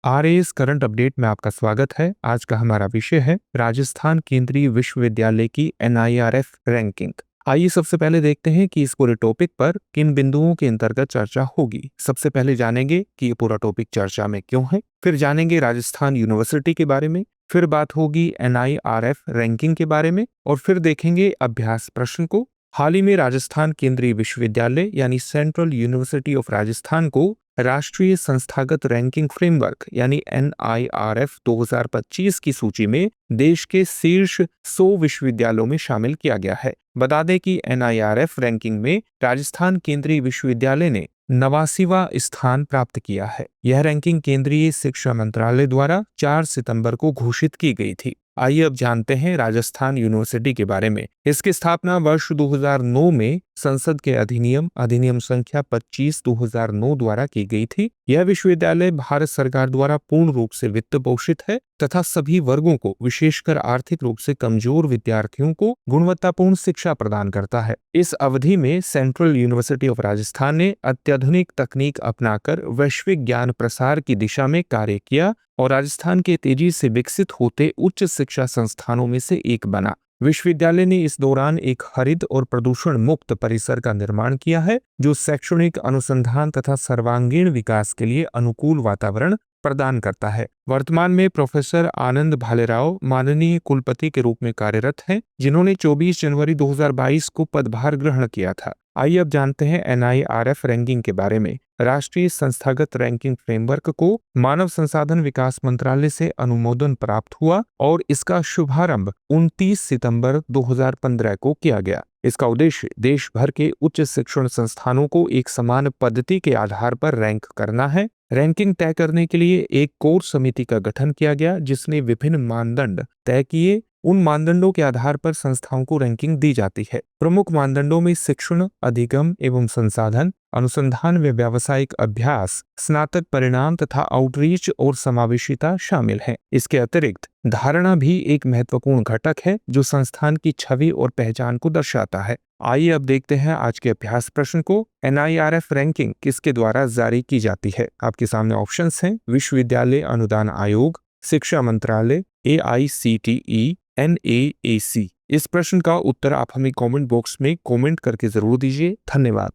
RAS current update में आपका स्वागत है। आज का हमारा विषय है राजस्थान केंद्रीय विश्वविद्यालय की एनआईआरएफ रैंकिंग। आइए सबसे पहले देखते हैं कि इस पूरे टॉपिक पर किन बिंदुओं के अंतर्गत चर्चा होगी। सबसे पहले जानेंगे कि ये पूरा टॉपिक चर्चा में क्यों है, फिर जानेंगे राजस्थान यूनिवर्सिटी के बारे में, फिर बात होगी एनआईआरएफ रैंकिंग के बारे में और फिर देखेंगे अभ्यास प्रश्न को। हाल ही में राजस्थान केंद्रीय विश्वविद्यालय यानी सेंट्रल यूनिवर्सिटी ऑफ राजस्थान को राष्ट्रीय संस्थागत रैंकिंग फ्रेमवर्क यानी एनआईआरएफ 2025 की सूची में देश के शीर्ष 100 विश्वविद्यालयों में शामिल किया गया है। बता दें कि एनआईआरएफ रैंकिंग में राजस्थान केंद्रीय विश्वविद्यालय ने 89वां स्थान प्राप्त किया है। यह रैंकिंग केंद्रीय शिक्षा मंत्रालय द्वारा 4 सितंबर को घोषित की गई थी। आइए अब जानते हैं राजस्थान यूनिवर्सिटी के बारे में। इसकी स्थापना वर्ष 2009 में संसद के अधिनियम संख्या 25/2009 द्वारा की गई थी। यह विश्वविद्यालय भारत सरकार द्वारा पूर्ण रूप से वित्त पोषित है तथा सभी वर्गों को, विशेषकर आर्थिक रूप से कमजोर विद्यार्थियों को गुणवत्तापूर्ण शिक्षा प्रदान करता है। इस अवधि में सेंट्रल यूनिवर्सिटी ऑफ राजस्थान ने अत्याधुनिक तकनीक अपनाकर वैश्विक ज्ञान प्रसार की दिशा में कार्य किया और राजस्थान के तेजी से विकसित होते उच्च शिक्षा संस्थानों में से एक बना। विश्वविद्यालय ने इस दौरान एक हरित और प्रदूषण मुक्त परिसर का निर्माण किया है, जो शैक्षणिक अनुसंधान तथा सर्वांगीण विकास के लिए अनुकूल वातावरण प्रदान करता है। वर्तमान में प्रोफेसर आनंद भालेराव माननीय कुलपति के रूप में कार्यरत हैं, जिन्होंने 24 जनवरी 2022 को पदभार ग्रहण किया था। आइए अब जानते हैं एनआईआरएफ रैंकिंग के बारे में। राष्ट्रीय संस्थागत रैंकिंग फ्रेमवर्क को मानव संसाधन विकास मंत्रालय से अनुमोदन प्राप्त हुआ और इसका शुभारंभ 29 सितंबर 2015 को किया गया। इसका उद्देश्य देश भर के उच्च शिक्षण संस्थानों को एक समान पद्धति के आधार पर रैंक करना है। रैंकिंग तय करने के लिए एक कोर समिति का गठन किया गया, जिसने विभिन्न मानदंड तय किए। उन मानदंडों के आधार पर संस्थाओं को रैंकिंग दी जाती है। प्रमुख मानदंडों में शिक्षण, अधिगम एवं संसाधन, अनुसंधान व व्यावसायिक अभ्यास, स्नातक परिणाम तथा आउटरीच और समावेशिता शामिल है। इसके अतिरिक्त धारणा भी एक महत्वपूर्ण घटक है, जो संस्थान की छवि और पहचान को दर्शाता है। आइए अब देखते हैं आज के अभ्यास प्रश्न को। एनआईआरएफ रैंकिंग किसके द्वारा जारी की जाती है? आपके सामने ऑप्शंस हैं: विश्वविद्यालय अनुदान आयोग, शिक्षा मंत्रालय, एआईसीटीई, एनएएसी। इस प्रश्न का उत्तर आप हमें कमेंट बॉक्स में कमेंट करके जरूर दीजिए। धन्यवाद।